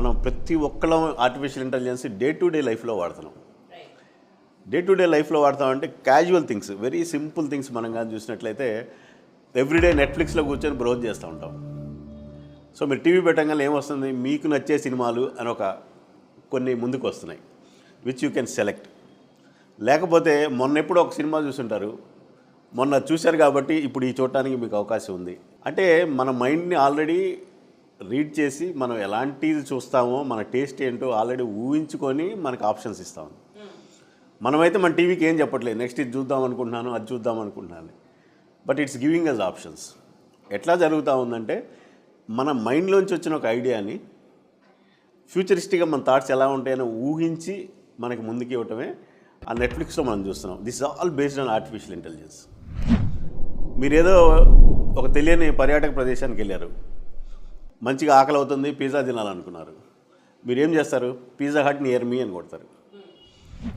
మనం ప్రతి ఒక్కళ్ళం artificial intelligence day to day లైఫ్లో వాడుతున్నాం. డే టు డే లైఫ్లో వాడతామంటే casual things, very simple things మనం కానీ చూసినట్లయితే ఎవ్రీడే నెట్ఫ్లిక్స్లో కూర్చొని బ్రౌజ్ చేస్తూ ఉంటాం. సో మీరు టీవీ పెట్టగానే ఏమొస్తుంది, మీకు నచ్చే సినిమాలు అని కొన్ని ముందుకు వస్తున్నాయి, విచ్ యూ కెన్ సెలెక్ట్. లేకపోతే మొన్నెప్పుడు ఒక సినిమా చూసుంటారు, మొన్న చూశారు కాబట్టి ఇప్పుడు ఈ చూడటానికి మీకు అవకాశం ఉంది. అంటే మన మైండ్ని ఆల్రెడీ రీడ్ చేసి మనం ఎలాంటిది చూస్తామో, మన టేస్ట్ ఏంటో ఆల్రెడీ ఊహించుకొని మనకు ఆప్షన్స్ ఇస్తాము. మనమైతే మన టీవీకి ఏం చెప్పట్లేదు, నెక్స్ట్ ఇది చూద్దాం అనుకుంటున్నాను, అది చూద్దాం అనుకుంటున్నాను, but it's giving us options. ఎట్లా జరుగుతూ ఉందంటే మన మైండ్లోంచి వచ్చిన ఒక ఐడియాని ఫ్యూచరిస్టిక్గా మన థాట్స్ ఎలా ఉంటాయని ఊహించి మనకి ముందుకు ఇవ్వటమే ఆ నెట్ఫ్లిక్స్లో మనం చూస్తున్నాం. This is all based on artificial intelligence. మీరేదో ఒక తెలియని పర్యాటక ప్రదేశానికి వెళ్ళారు, మంచిగా ఆకలి అవుతుంది, పిజ్జా తినాలనుకున్నారు. మీరేం చేస్తారు, పిజ్జా హట్ నియర్ మీ అని కొడతారు.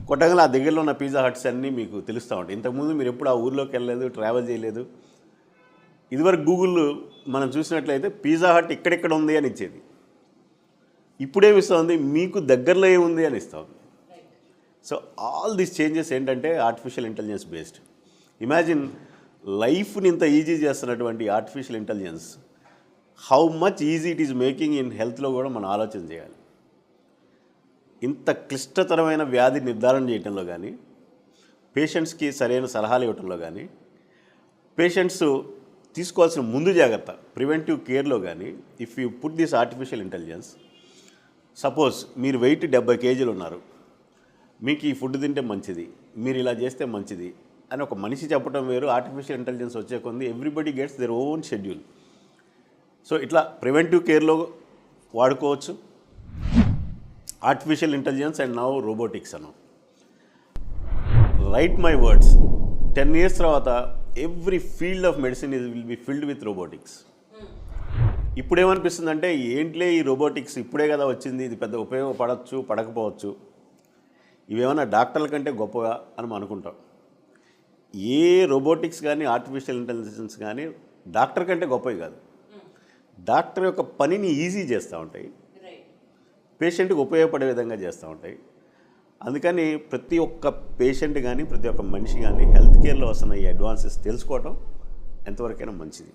కొట్టగల ఆ దగ్గరలో ఉన్న పిజ్జా హట్స్ అన్నీ మీకు తెలుస్తూ ఉంటాయి. ఇంతకుముందు మీరు ఎప్పుడు ఆ ఊర్లోకి వెళ్ళలేదు, ట్రావెల్ చేయలేదు. ఇదివరకు గూగుల్ మనం చూసినట్లయితే పిజ్జా హట్ ఇక్కడెక్కడ ఉంది అని ఇచ్చేది. ఇప్పుడేమి ఇస్తుంది, మీకు దగ్గరలో ఏముంది అని ఇస్తుంది. సో ఆల్ దీస్ చేంజెస్ ఏంటంటే ఆర్టిఫిషియల్ ఇంటెలిజెన్స్ బేస్డ్. ఇమాజిన్ లైఫ్ని ఇంత ఈజీ చేస్తున్నటువంటి artificial intelligence how much easy it is making in హెల్త్లో కూడా మనం ఆలోచన చేయాలి. ఇంత క్లిష్టతరమైన వ్యాధి నిర్ధారణ చేయడంలో కానీ, పేషెంట్స్కి సరైన సలహాలు ఇవ్వడంలో కానీ, పేషెంట్స్ తీసుకోవాల్సిన ముందు జాగ్రత్త ప్రివెంటివ్ కేర్లో కానీ, if you put this artificial intelligence, suppose మీరు వెయిట్ 70 kgs ఉన్నారు, మీకు ఈ ఫుడ్ తింటే మంచిది, మీరు ఇలా చేస్తే మంచిది అని ఒక మనిషి చెప్పడం వేరు, ఆర్టిఫిషియల్ ఇంటెలిజెన్స్ వచ్చే కొంది everybody gets their own schedule. So ఇట్లా ప్రివెంటివ్ కేర్లో వాడుకోవచ్చు artificial intelligence. And now robotics అను. రైట్ మై వర్డ్స్, 10 years తర్వాత every field of medicine will be filled with robotics. ఇప్పుడేమనిపిస్తుందంటే ఏంట్లే ఈ రోబోటిక్స్, ఇప్పుడే కదా వచ్చింది, ఇది పెద్ద ఉపయోగపడవచ్చు పడకపోవచ్చు, ఇవేమన్నా డాక్టర్ల కంటే గొప్పగా అని మనం అనుకుంటాం. ఏ రోబోటిక్స్ కానీ ఆర్టిఫిషియల్ ఇంటెలిజెన్స్ కానీ డాక్టర్ కంటే గొప్పవి కాదు. డాక్టర్ యొక్క పనిని ఈజీ చేస్తూ ఉంటాయి, పేషెంట్కి ఉపయోగపడే విధంగా చేస్తూ ఉంటాయి. అందుకని ప్రతి ఒక్క పేషెంట్ కానీ ప్రతి ఒక్క మనిషి కానీ హెల్త్ కేర్లో వస్తున్న ఈ అడ్వాన్సెస్ తెలుసుకోవటం ఎంతవరకైనా మంచిది.